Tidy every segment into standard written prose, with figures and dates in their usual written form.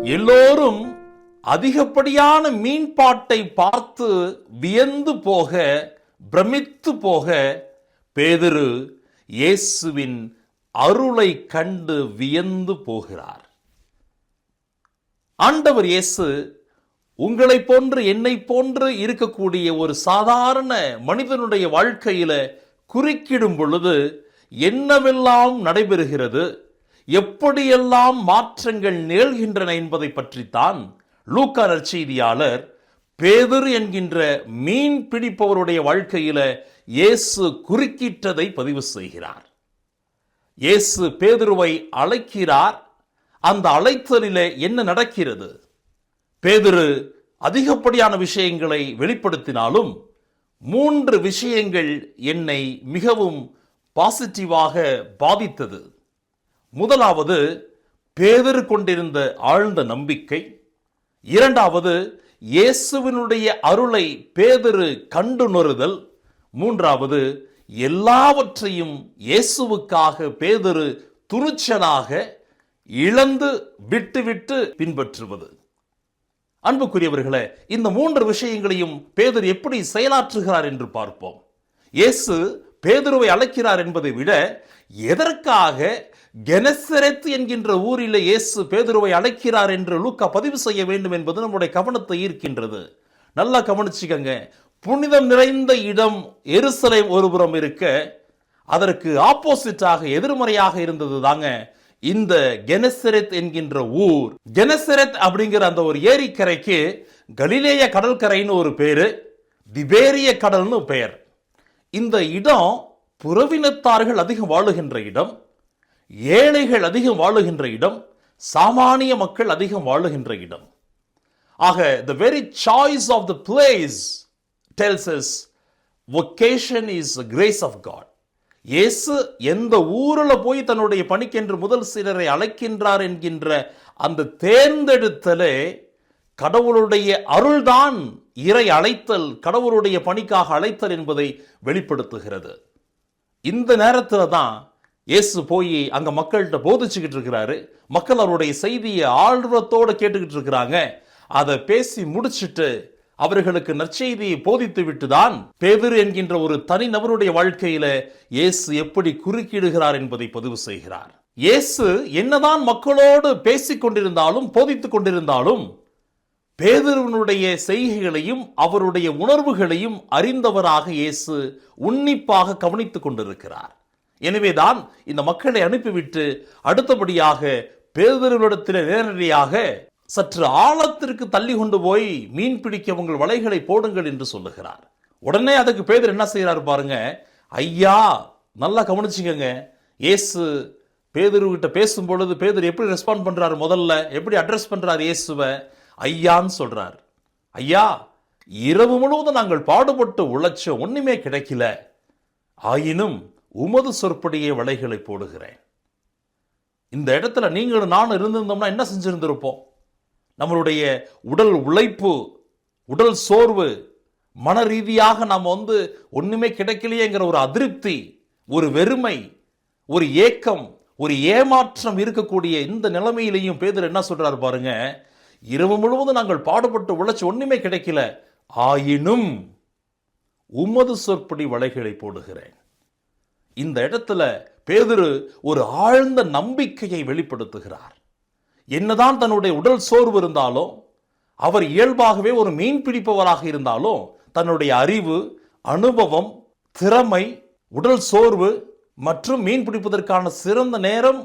எல்லோரும் அதிகப்படியான மீன்பாட்டை பார்த்து வியந்து போக, பிரமித்து போக, பேதுரு இயேசுவின் அருளை கண்டு வியந்து போகிறார். ஆண்டவர் இயேசு உங்களை போன்று என்னை போன்று இருக்கக்கூடிய ஒரு சாதாரண மனிதனுடைய வாழ்க்கையில குறுக்கிடும் பொழுது என்னவெல்லாம் நடைபெறுகிறது, எப்படியெல்லாம் மாற்றங்கள் நிகழ்கின்றன என்பதை பற்றித்தான் லூக்கா நற்செய்தியாளர் பேதுரு என்கின்ற மீன் பிடிப்பவருடைய வாழ்க்கையில இயேசு குறுக்கிட்டதை பதிவு செய்கிறார். இயேசு பேதுருவை அழைக்கிறார். அந்த அழைத்தலிலே என்ன நடக்கிறது? பேதுரு அதிகப்படியான விஷயங்களை வெளிப்படுத்தினாலும் 3 விஷயங்கள் என்னை மிகவும் பாசிட்டிவாக பாதித்தது. முதலாவது, பேதுரு கொண்டிருந்த ஆழ்ந்த நம்பிக்கை. இரண்டாவது, இயேசுவினுடைய அருளை பேதுரு கண்டுணருதல். மூன்றாவது, எல்லாவற்றையும் இயேசுவுக்காக பேதுரு துணிச்சலாக இழந்து விட்டுவிட்டு பின்பற்றுவது. அன்புக்குரியவர்களே, இந்த 3 விஷயங்களையும் பேதுரு எப்படி செயலாற்றுகிறார் என்று பார்ப்போம். இயேசு பேதுருவை அழைக்கிறார் என்பதை விட எதற்காக கெனசரேத் என்கின்ற ஊரில் இயேசு பேதுருவை அழைக்கிறார் என்று லூக்கா பதிவு செய்ய வேண்டும் என்பது நம்முடைய கவனத்தை ஈர்க்கின்றது. நல்லா கவனிச்சுக்கங்க. புனிதம் நிறைந்த இடம் எருசலேம் ஒருபுறம் இருக்க, அதற்கு ஆப்போசிட்டாக எதிர்மறையாக இருந்தது தாங்க இந்த கெனசரேத் என்கின்ற ஊர். கெனசரேத் அப்படிங்கிற அந்த ஒரு ஏரிக்கரைக்கு கலிலேய கடற்கரைன்னு ஒரு பேரு, திபேரிய கடல்னு பெயர். இந்த இடம் புறவினத்தார்கள் அதிகம் வாழுகின்ற இடம், ஏழைகள் அதிகம் வாழுகின்ற இடம், சாமானிய மக்கள் அதிகம் வாழுகின்ற இடம். ஆக the very choice of the place tells us vocation is the grace of God. இயேசு எந்த ஊரில் போய் தன்னுடைய பணிக்கென்று முதல் சிலரை அழைக்கின்றார் என்கின்ற அந்த தேர்ந்தெடுத்தலே கடவுளுடைய அருள்தான் இறை அழைத்தல், கடவுளுடைய பணிக்காக அழைத்தல் என்பதை வெளிப்படுத்துகிறது. இந்த நேரத்தில் தான் இயேசு போய் அங்க மக்கள்கிட்ட போதிச்சுக்கிட்டு இருக்கிறாரு. மக்கள் அவருடைய செய்தியை ஆர்வத்தோடு கேட்டுக்கிட்டு இருக்கிறாங்க. அதை பேசி முடிச்சுட்டு அவர்களுக்கு நற்செய்தியை போதித்து விட்டுதான் பேதுரு என்கின்ற ஒரு தனி நபருடைய வாழ்க்கையில இயேசு எப்படி குறுக்கிடுகிறார் என்பதை பதிவு செய்கிறார். இயேசு என்னதான் மக்களோடு பேசிக் கொண்டிருந்தாலும் போதித்துக் கொண்டிருந்தாலும் பேதுருவினுடைய செய்கைகளையும் அவருடைய உணர்வுகளையும் அறிந்தவராக இயேசு உன்னிப்பாக கவனித்துக் கொண்டிருக்கிறார். எனவேதான் இந்த மக்களை அனுப்பிவிட்டு அடுத்தபடியாக பேதுருவிடத்தில் நேரடியாக சற்று ஆழத்திற்கு தள்ளி கொண்டு போய் மீன் பிடிக்க உங்கள் வலைகளை போடுங்கள் என்று சொல்லுகிறார். உடனே அதுக்கு பேதுரு என்ன செய்யறாரு பாருங்க. ஐயா, நல்லா கவனிச்சுக்கங்க. இயேசு பேதுரு கிட்ட பேசும் பொழுது பேதுரு எப்படி ரெஸ்பாண்ட் பண்றாரு, முதல்ல எப்படி அட்ரஸ் பண்றாரு இயேசுவை? ஐயான்னு சொல்றார். ஐயா, இரவு முழுவதும் நாங்கள் பாடுபட்டு உழைச்ச, ஒண்ணுமே கிடைக்கல, ஆயினும் உமது சொற்படியே வலைகளை போடுகிறேன். இந்த இடத்துல நீங்களும் நானும் இருந்திருந்தோம்னா என்ன செஞ்சிருந்திருப்போம்? நம்மளுடைய உடல் உழைப்பு, உடல் சோர்வு, மன ரீதியாக நாம் ஒண்ணுமே கிடைக்கலையேங்கிற ஒரு அதிருப்தி, ஒரு வெறுமை, ஒரு ஏக்கம், ஒரு ஏமாற்றம் இருக்கக்கூடிய இந்த நிலைமையிலையும் பேதுரு என்ன சொல்றாரு பாருங்க. இரவு முழுவதும் நாங்கள் பாடுபட்டு உழைச்சு ஒண்ணுமே கிடைக்கல, ஆயினும் உமது சொற்படி வலைகளை போடுகிறேன். இந்த இடத்துல பேதுரு ஒரு ஆழ்ந்த நம்பிக்கையை வெளிப்படுத்துகிறார். என்னதான் தன்னுடைய உடல் சோர்வு இருந்தாலும், அவர் இயல்பாகவே ஒரு மீன் பிடிப்பவராக இருந்தாலும், தன்னுடைய அறிவு, அனுபவம், திறமை, உடல் சோர்வு மற்றும் மீன் பிடிப்பதற்கான சிறந்த நேரம்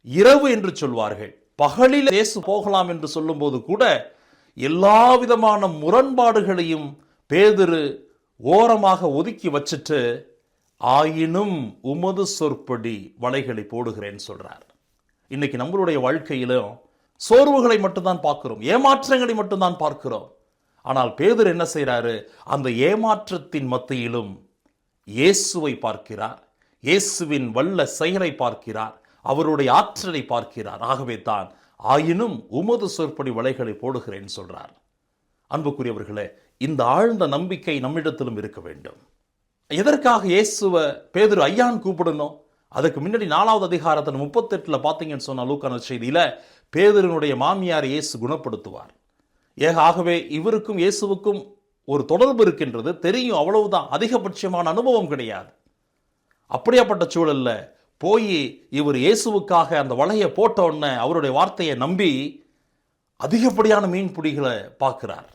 இரவு என்று சொல்வார்கள். பகலில் இயேசு போகலாம் என்று சொல்லும் போது கூட எல்லா விதமான முரண்பாடுகளையும் பேதுரு ஓரமாக ஒதுக்கி வச்சுட்டு, ஆயினும் உமது சொற்படி வலைகளை போடுகிறேன் சொல்றார். இன்னைக்கு நம்மளுடைய வாழ்க்கையிலும் சோர்வுகளை மட்டும்தான் பார்க்கிறோம், ஏமாற்றங்களை மட்டும்தான் பார்க்கிறோம். ஆனால் பேதுரு என்ன செய்யறாரு? அந்த ஏமாற்றத்தின் மத்தியிலும் இயேசுவை பார்க்கிறார், இயேசுவின் வல்ல செயலை பார்க்கிறார், அவருடைய ஆற்றலை பார்க்கிறார். ஆகவே தான் ஆயினும் உமது சொற்படி வலைகளை போடுகிறேன் சொல்றார். அன்புக்குரியவர்களே, இந்த ஆழ்ந்த நம்பிக்கை நம்மிடத்திலும் இருக்க வேண்டும். எதற்காக இயேசுவை பேதுரு ஐயான்னு கூப்பிடணும்? அதுக்கு முன்னாடி 4வது அதிகாரத்தில் 38 பார்த்தீங்கன்னு சொன்ன லூக்கா நற்செய்தியில பேதுருனுடைய மாமியார் இயேசு குணப்படுத்துவார். ஆகவே இவருக்கும் இயேசுவுக்கும் ஒரு தொடர்பு இருக்கின்றது, தெரியும், அவ்வளவுதான். அதிகபட்சமான அனுபவம் கிடையாது. அப்படியாப்பட்ட சூழல்ல போய் இவர் இயேசுவுக்காக அந்த வலையை போட்ட உடனே அவருடைய வார்த்தையை நம்பி அதிகப்படியான மீன் பிடிகளை பார்க்கிறார்.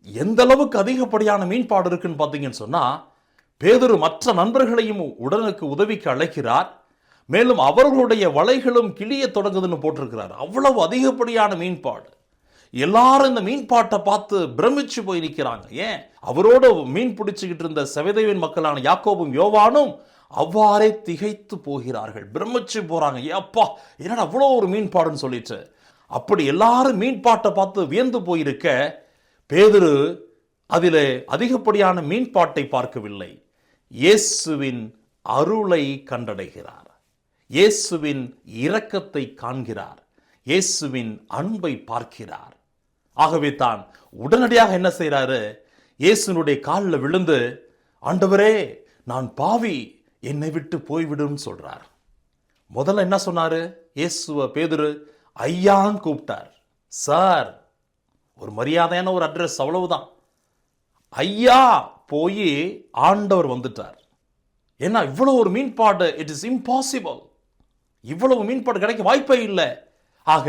எந்த அளவுக்கு அதிகப்படியான மீன்பாடு இருக்குன்னு பார்த்தீங்கன்னு சொன்னா, பேதுரு மற்ற நண்பர்களையும் உடனுக்கு உதவிக்கு அழைக்கிறார். மேலும் அவர்களுடைய வலைகளும் கிளிய தொடங்குதுன்னு போட்டிருக்கிறார். அவ்வளவு அதிகப்படியான மீன்பாடு. எல்லாரும் இந்த மீன்பாட்டை பார்த்து பிரமிச்சு போய் நிற்கிறாங்க. ஏன், அவரோடு மீன் பிடிச்சுக்கிட்டு இருந்த செவதேவின் மக்களான யாக்கோபும் யோவானும் அவ்வாறே திகைத்து போகிறார்கள், பிரமிச்சு போறாங்க. அப்பா, என்னடா அவ்வளோ ஒரு மீன்பாடுன்னு சொல்லிட்டு. அப்படி எல்லாரும் மீன்பாட்டை பார்த்து வியந்து போயிருக்க, பேதுரு அதிலே அதிகப்படியான மீன்பாட்டை பார்க்கவில்லை, இயேசுவின் அருளை கண்டடைகிறார், இயேசுவின் இரக்கத்தை காண்கிறார், இயேசுவின் அன்பை பார்க்கிறார். ஆகவே தான் உடனடியாக என்ன செய்யறாரு, இயேசுனுடைய காலில் விழுந்து, ஆண்டவரே நான் பாவி, என்னை விட்டு போய்விடும் சொல்றார். முதல்ல என்ன சொன்னாரு, இயேசுவ பேதுரு ஐயான்னு கூப்பிட்டார். சார், ஒரு மரியாதையான ஒரு அட்ரஸ், அவ்வளவுதான். ஐயா போய் ஆண்டவர் வந்துட்டார். ஏன்னா இவ்வளவு ஒரு மீன்பாடு, இட் இஸ் இம்பாசிபிள். இவ்வளவு மீன்பாடு கிடைக்க வாய்ப்பே இல்லை. ஆக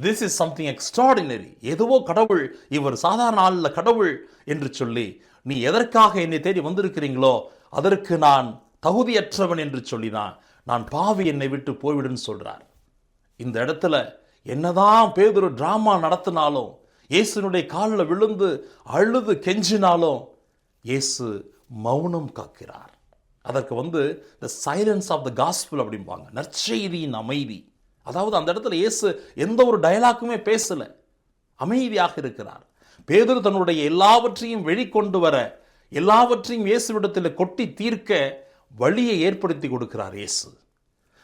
திஸ் இஸ் சம்திங் எக்ஸ்ட்ராடினரி. எதுவோ கடவுள், இவர் சாதாரண ஆள்ல கடவுள் என்று சொல்லி, நீ எதற்காக என்னை தேடி வந்திருக்கிறீங்களோ அதற்கு நான் தகுதியற்றவன் என்று சொல்லிதான், நான் பாவி, என்னை விட்டு போய்விடுன்னு சொல்றார். இந்த இடத்துல என்னதான் பேதுரு டிராமா நடத்தினாலும், இயேசுனுடைய காலில் விழுந்து அழுது கெஞ்சினாலும், இயேசு மௌனம் காக்கிறார். அதற்கு the silence of the gospel அப்படிம்பாங்க, நற்செய்தியின் அமைதி. அதாவது அந்த இடத்துல இயேசு எந்த ஒரு டயலாக்குமே பேசல, அமைதியாக இருக்கிறார். பேதுரு தன்னுடைய எல்லாவற்றையும் வெளிக்கொண்டு வர, எல்லாவற்றையும் இயேசுவிடத்தில் கொட்டி தீர்க்க வழியை ஏற்படுத்தி கொடுக்கிறார் இயேசு.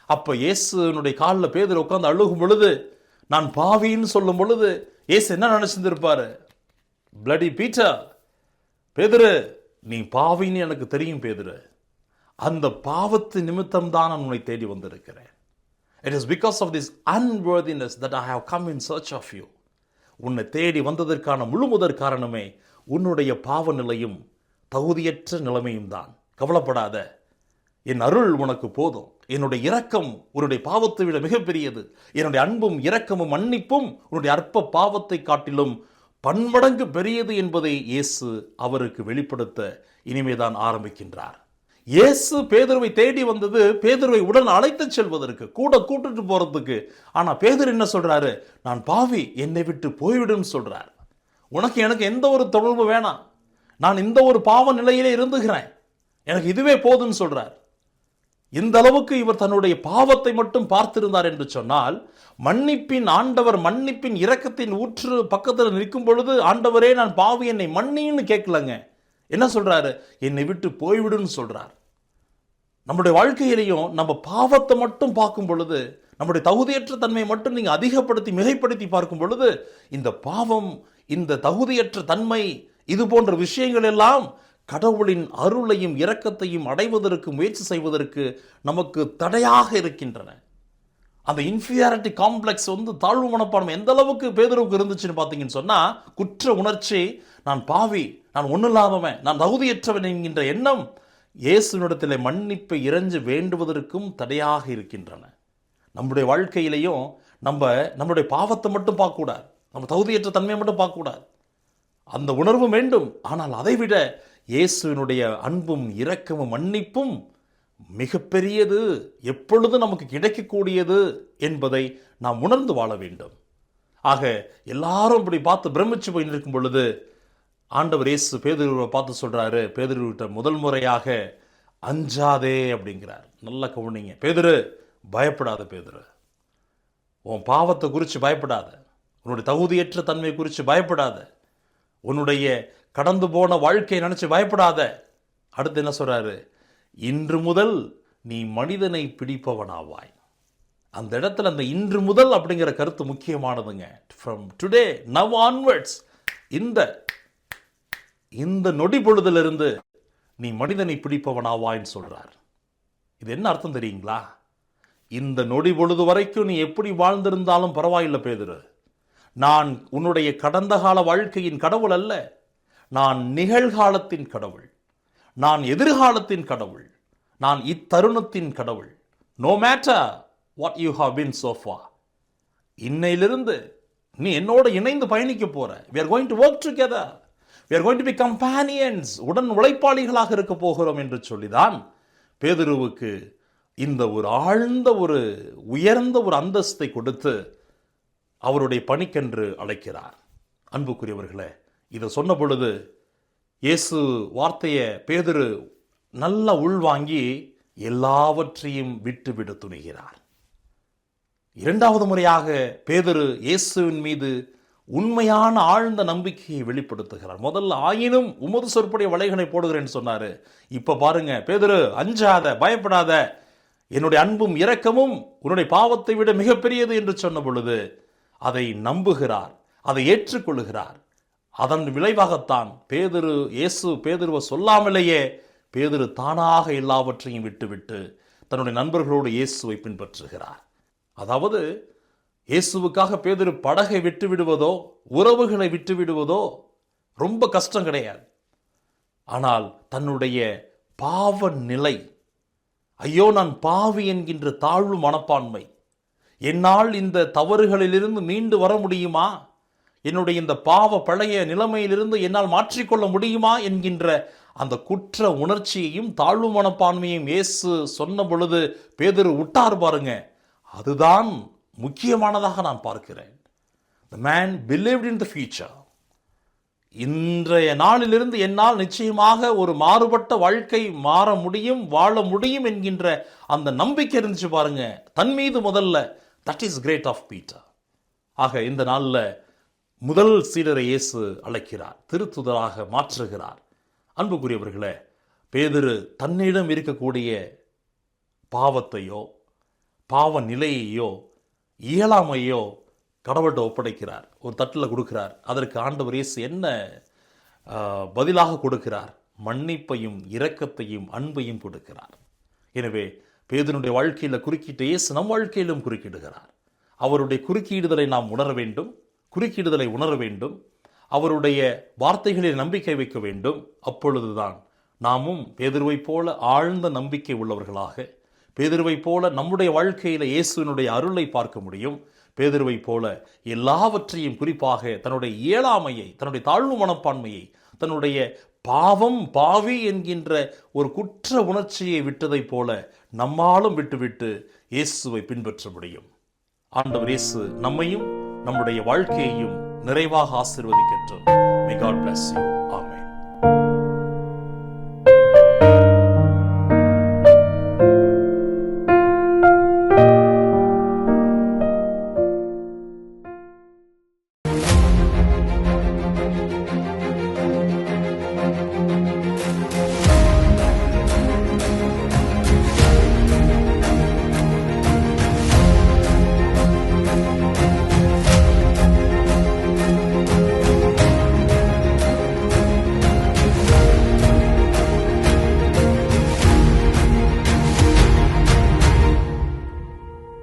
அப்ப இயேசுனுடைய காலில் பேதுரு உட்கார்ந்து அழுகும் பொழுது, நான் பாவின்னு சொல்லும் பொழுது இயேசு என்ன நினைச்சிருப்பாரு, பிளடி பீட்டர், பேதுரு நீ பாவின்னு எனக்கு தெரியும் பேதுரு, அந்த பாவத்து நிமித்தம் தான் நான் உன்னை தேடி வந்திருக்கிறேன். It is because of this unworthiness that I have come in search of you. உன்னை தேடி வந்ததற்கான முழு முதற் காரணமே உன்னுடைய பாவ நிலையும் தகுதியற்ற நிலைமையும் தான். கவலைப்படாத, என் அருள் உனக்கு போதும். என்னுடைய இரக்கம் உன்னுடைய பாவத்தை விட மிகப்பெரியது. என்னுடைய அன்பும் இரக்கமும் மன்னிப்பும் உன்னுடைய அற்ப பாவத்தை காட்டிலும் பன்மடங்கு பெரியது என்பதை இயேசு அவருக்கு வெளிப்படுத்த இனிமேதான் ஆரம்பிக்கின்றார். இயேசு பேதுருவை தேடி வந்தது பேதுருவை உடன் அழைத்து செல்வதற்கு, கூட கூட்டிட்டு போறதுக்கு. ஆனா பேதுரு என்ன சொல்றாரு, நான் பாவி, என்னை விட்டு போய்விடும் சொல்றார். உனக்கு எனக்கு எந்த ஒரு தொடர்பு வேணாம், நான் இந்த ஒரு பாவ நிலையிலே இருந்துகிறேன், எனக்கு இதுவே போதுன்னு சொல்றார். இந்த அளவுக்கு இவர் தன்னுடைய பாவத்தை மட்டும் பார்த்திருந்தார் என்று சொன்னால், மன்னிப்பின் ஆண்டவர், மன்னிப்பின் இரக்கத்தின் ஊற்று பக்கத்தில் நிற்கும் பொழுது, ஆண்டவரே நான் பாவி, என்னை மன்னின்னு கேட்கலங்க. என்ன சொல்றாரு, என்னை விட்டு போய்விடுன்னு சொல்றார். நம்முடைய வாழ்க்கையிலையும் நம்ம பாவத்தை மட்டும் பார்க்கும் பொழுது, நம்முடைய தகுதியற்ற தன்மையை மட்டும் நீங்க அதிகப்படுத்தி மிகைப்படுத்தி பார்க்கும் பொழுது, இந்த பாவம், இந்த தகுதியற்ற தன்மை, இது போன்ற விஷயங்கள் எல்லாம் கடவுளின் அருளையும் இரக்கத்தையும் அடைவதற்கு முயற்சி செய்வதற்கு நமக்கு தடையாக இருக்கின்றன. அந்த இன்ஃபீரியாரிட்டி காம்ப்ளெக்ஸ் தாழ்வு மனப்பான்மை எந்த அளவுக்கு பேதுருவுக்கு இருந்துச்சுன்னு பார்த்தீங்கன்னு சொன்னா, குற்ற உணர்ச்சி, நான் பாவி, நான் ஒன்றும் இல்லாதவன், நான் தகுதியற்றவன் என்கின்ற எண்ணம் இயேசுவினிடத்தில் மன்னிப்பை இறைஞ்சு வேண்டுவதற்கும் தடையாக இருக்கின்றன. நம்முடைய வாழ்க்கையிலையும் நம்முடைய பாவத்தை மட்டும் பார்க்கக்கூடாது, நம்ம தகுதியற்ற தன்மையை மட்டும் பார்க்கக்கூடாது. அந்த உணர்வு வேண்டும். ஆனால் அதைவிட இயேசுவினுடைய அன்பும் இரக்கமும் மன்னிப்பும் மிகப்பெரியது, எப்பொழுதும் நமக்கு கிடைக்கக்கூடியது என்பதை நாம் உணர்ந்து வாழ வேண்டும். ஆக எல்லாரும் இப்படி பார்த்து பிரமிச்சு போய் இருக்கும் பொழுது, ஆண்டவர் இயேசு பேதுருவை பார்த்து சொல்றாரு, பேதுருவிட்ட முதல் முறையாக அஞ்சாதே அப்படிங்கிறார். நல்ல கவனிங்க, பேதுரு பயப்படாத, பேதுரு உன் பாவத்தை குறித்து பயப்படாத, உன்னுடைய தகுதியற்ற தன்மை குறித்து பயப்படாத, உன்னுடைய கடந்து போன வாழ்க்கையை நினைச்சு பயப்படாத. அடுத்து என்ன சொல்றாரு, இன்று முதல் நீ மனிதனை பிடிப்பவனாவாய். அந்த இடத்துல அந்த இன்று முதல் அப்படிங்கிற கருத்து முக்கியமானதுங்க. ஃப்ரம் டுடே, நவ் ஆன்வர்ட்ஸ், இந்த நொடி பொழுதிலிருந்து நீ மனிதனை பிடிப்பவனாவான்னு சொல்றார். இது என்ன அர்த்தம் தெரியுங்களா? இந்த நொடி பொழுது வரைக்கும் நீ எப்படி வாழ்ந்திருந்தாலும் பரவாயில்லை பேதுரு, நான் உன்னுடைய கடந்த கால வாழ்க்கையின் கடவுள் அல்ல, நான் நிகழ்காலத்தின் கடவுள், நான் எதிர்காலத்தின் கடவுள், நான் இத்தருணத்தின் கடவுள். No matter what you have been so far, இன்னையிலிருந்து நீ என்னோட இணைந்து பயணிக்க போற. we are going to work together, we are going to be companions, உடன் உழைப்பாளிகளாக இருக்க போகிறோம் என்று சொல்லிதான் பேதுருவுக்கு இந்த ஒரு ஆழ்ந்த ஒரு உயர்ந்த ஒரு அந்தஸ்தை கொடுத்து அவருடைய பணிக்கென்று அழைக்கிறார். அன்புக்குரியவர்களே, இதை சொன்ன பொழுது இயேசு வார்த்தையை பேதுரு நல்ல உள்வாங்கி எல்லாவற்றையும் விட்டுவிட துணிகிறார். இரண்டாவது முறையாக பேதுரு இயேசுவின் மீது உண்மையான ஆழ்ந்த நம்பிக்கையை வெளிப்படுத்துகிறார். முதல்ல ஆயினும் உமது சொற்புடைய வலைகளை போடுகிறேன்னு சொன்னாரு. இப்ப பாருங்க, பேதுரு அஞ்சாத, பயப்படாத, என்னுடைய அன்பும் இரக்கமும் உன்னுடைய பாவத்தை விட மிகப்பெரியது என்று சொன்ன பொழுது அதை நம்புகிறார், அதை ஏற்றுக்கொள்கிறார். அதன் விளைவாகத்தான் பேதுரு இயேசு பேதுருவை சொல்லாமலேயே பேதுரு தானாக எல்லாவற்றையும் விட்டுவிட்டு தன்னுடைய நண்பர்களோடு இயேசுவை பின்பற்றுகிறார். அதாவது இயேசுவுக்காக பேதுரு படகை விட்டு விடுவதோ உறவுகளை விட்டு விடுவதோ ரொம்ப கஷ்டம் கிடையாது. ஆனால் தன்னுடைய பாவ நிலை, ஐயோ நான் பாவி என்கின்ற தாழ்வு மனப்பான்மை, என்னால் இந்த தவறுகளிலிருந்து மீண்டு வர முடியுமா, என்னுடைய இந்த பாவ பழைய நிலைமையிலிருந்து என்னால் மாற்றிக்கொள்ள முடியுமா என்கின்ற அந்த குற்ற உணர்ச்சியையும் தாழ்வு மனப்பான்மையும் இயேசு சொன்ன பொழுது பேதுரு விட்டார் பாருங்க. அதுதான் முக்கியமானதாக நான் பார்க்கிறேன். The man believed in the future. இன்றைய நாளிலிருந்து என்னால் நிச்சயமாக ஒரு மாறுபட்ட வாழ்க்கை மாற முடியும், வாழ முடியும் என்கின்ற அந்த நம்பிக்கை இருந்துச்சு பாருங்க தன் மீது முதல்ல. That is great of Peter. ஆக இந்த நாளில் முதல் சீடரை இயேசு அழைக்கிறார், திருத்துதராக மாற்றுகிறார். அன்புக்குரியவர்களே, பேதுரு தன்னிடம் இருக்கக்கூடிய பாவத்தையோ பாவ நிலையையோ இயலாமையோ கடவுள்கிட்ட ஒப்படைக்கிறார், ஒரு தட்டில் கொடுக்கிறார். அதற்கு ஆண்டவர் இயேசு என்ன பதிலாக கொடுக்கிறார்? மன்னிப்பையும் இரக்கத்தையும் அன்பையும் கொடுக்கிறார். எனவே பேதுருடைய வாழ்க்கையில் குறுக்கிட்ட இயேசு நம் வாழ்க்கையிலும் குறுக்கிடுகிறார். அவருடைய குறுக்கீடுதலை நாம் உணர வேண்டும், குறுக்கீடுதலை உணர வேண்டும், அவருடைய வார்த்தைகளில் நம்பிக்கை வைக்க வேண்டும். அப்பொழுதுதான் நாமும் பேதுருவைப் போல ஆழ்ந்த நம்பிக்கை உள்ளவர்களாக, பேதுருவைப் போல நம்முடைய வாழ்க்கையில் இயேசுவினுடைய அருளை பார்க்க முடியும். பேதுருவைப் போல எல்லாவற்றையும், குறிப்பாக தன்னுடைய இயலாமையை, தன்னுடைய தாழ்வு மனப்பான்மையை, தன்னுடைய பாவம் பாவி என்கின்ற ஒரு குற்ற உணர்ச்சியை விட்டதைப் போல நம்மாலும் விட்டுவிட்டு இயேசுவை பின்பற்ற முடியும். ஆண்டவர் இயேசு நம்மையும் நம்முடைய வாழ்க்கையையும் நிறைவாக ஆசீர்வதிக்கட்டும். May God bless you. Amen.